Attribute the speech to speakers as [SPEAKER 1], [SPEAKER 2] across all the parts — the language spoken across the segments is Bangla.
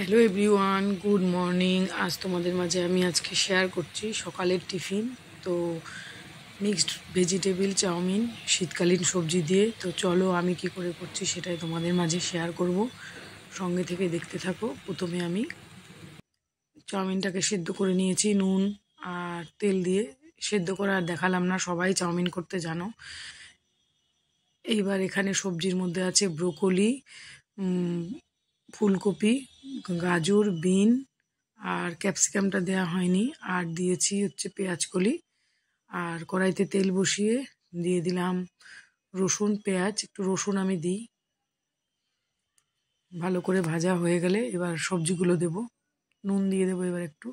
[SPEAKER 1] Hello everyone, good morning. আজ তোমাদের মাঝে আমি আজকে শেয়ার করছি সকালের টিফিন। তো মিক্সড ভেজিটেবিল চাউমিন, শীতকালীন সবজি দিয়ে। তো চলো আমি কি করে করছি সেটাই তোমাদের মাঝে শেয়ার করব, সঙ্গে থেকে দেখতে থাকো। প্রথমে আমি চাউমিনটাকে সেদ্ধ করে নিয়েছি নুন আর তেল দিয়ে। সেদ্ধ করে আর দেখালাম না, সবাই চাউমিন করতে জানো। এইবার এখানে সবজির মধ্যে আছে ব্রোকলি, ফুলকপি, গাজর, বিন আর ক্যাপসিকামটা দেওয়া হয়নি। আর দিয়েছি হচ্ছে পেঁয়াজ কলি। আর কড়াইতে তেল বসিয়ে দিয়ে দিলাম রসুন, পেঁয়াজ। একটু রসুন আমি দিই। ভালো করে ভাজা হয়ে গেলে এবার সবজিগুলো দেব। নুন দিয়ে দেবো এবার একটু।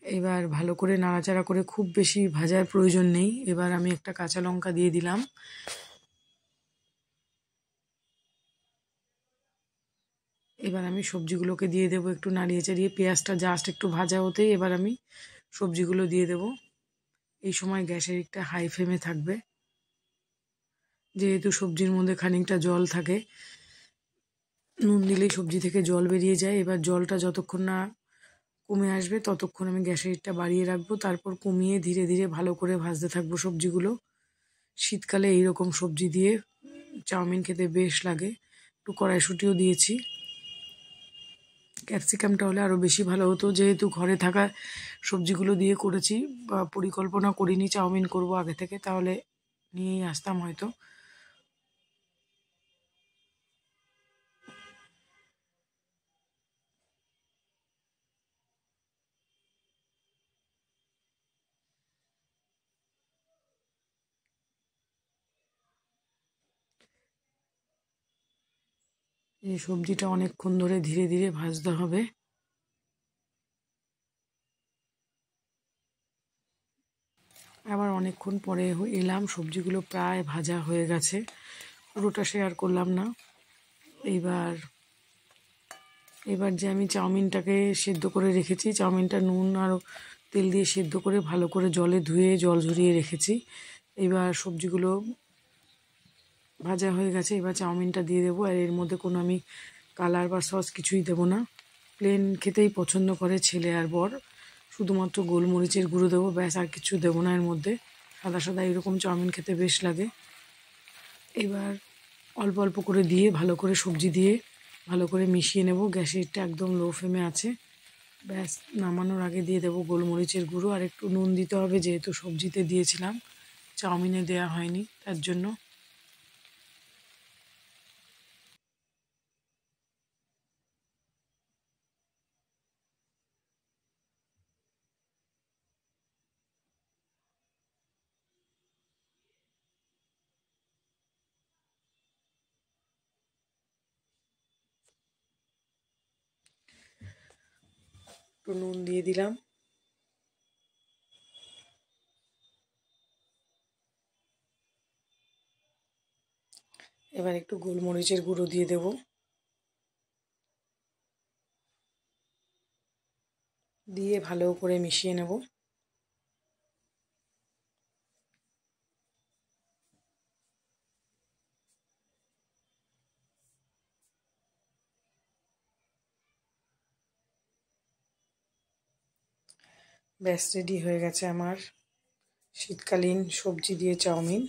[SPEAKER 1] এবার ভালো করে নাড়াচাড়া করে, খুব বেশি ভাজার প্রয়োজন নেই। এবার আমি একটা কাঁচা লঙ্কা দিয়ে দিলাম। এবার আমি সবজিগুলোকে দিয়ে দেবো, একটু নাড়িয়ে চাড়িয়ে। পেঁয়াজটা জাস্ট একটু ভাজা হতেই এবার আমি সবজিগুলো দিয়ে দেব। এই সময় গ্যাসের একটা হাই ফ্লেমে থাকবে, যেহেতু সবজির মধ্যে খানিকটা জল থাকে। নুন দিলেই সবজি থেকে জল বেরিয়ে যায়। এবার জলটা যতক্ষণ না কমে আসবে ততক্ষণ আমি গ্যাসের হিটটা বাড়িয়ে রাখবো, তারপর কমিয়ে ধীরে ধীরে ভালো করে ভাজতে থাকবো সবজিগুলো। শীতকালে এইরকম সবজি দিয়ে চাউমিন খেতে বেশ লাগে। একটু কড়াইশুঁটিও দিয়েছি। ক্যাপসিকামটা হলে আরও বেশি ভালো হতো, যেহেতু ঘরে থাকা সবজিগুলো দিয়ে করেছি, বা পরিকল্পনা করিনি চাউমিন করব আগে থেকে, তাহলে নিয়েই আসতাম হয়তো। এই সবজিটা অনেকক্ষণ ধরে ধীরে ধীরে ভাজতে হবে। আবার অনেকক্ষণ পরে এলাম, সবজিগুলো প্রায় ভাজা হয়ে গেছে। পুরোটা শেয়ার করলাম না। এইবার এবার যে আমি চাউমিনটাকে সেদ্ধ করে রেখেছি, চাউমিনটা নুন আর তেল দিয়ে সেদ্ধ করে ভালো করে জলে ধুয়ে জল ঝরিয়ে রেখেছি। এবার সবজিগুলো ভাজা হয়ে গেছে। এবার চাউমিনটা দিয়ে দেবো। আর এর মধ্যে কোনো আমি কালার বা সস কিছুই দেবো না। প্লেন খেতেই পছন্দ করে ছেলে আর বর। শুধুমাত্র গোলমরিচের গুঁড়ো দেবো, ব্যাস, আর কিছু দেবো না এর মধ্যে। সাদা সাদা এরকম চাউমিন খেতে বেশ লাগে। এবার অল্প অল্প করে দিয়ে ভালো করে সবজি দিয়ে ভালো করে মিশিয়ে নেব। গ্যাসেরটা একদম লো ফ্লেমে আছে। ব্যাস, নামানোর আগে দিয়ে দেবো গোলমরিচের গুঁড়ো। আর একটু নুন দিতে হবে, যেহেতু সবজিতে দিয়েছিলাম, চাউমিনে দেয়া হয়নি, তার জন্য। একটু নুন দিয়ে দিলাম। এবার একটু গোলমরিচের গুঁড়ো দিয়ে দেব। দিয়ে ভালো করে মিশিয়ে নেব। ব্যাস, রেডি হয়ে গেছে আমার শীতকালীন সবজি দিয়ে চাউমিন।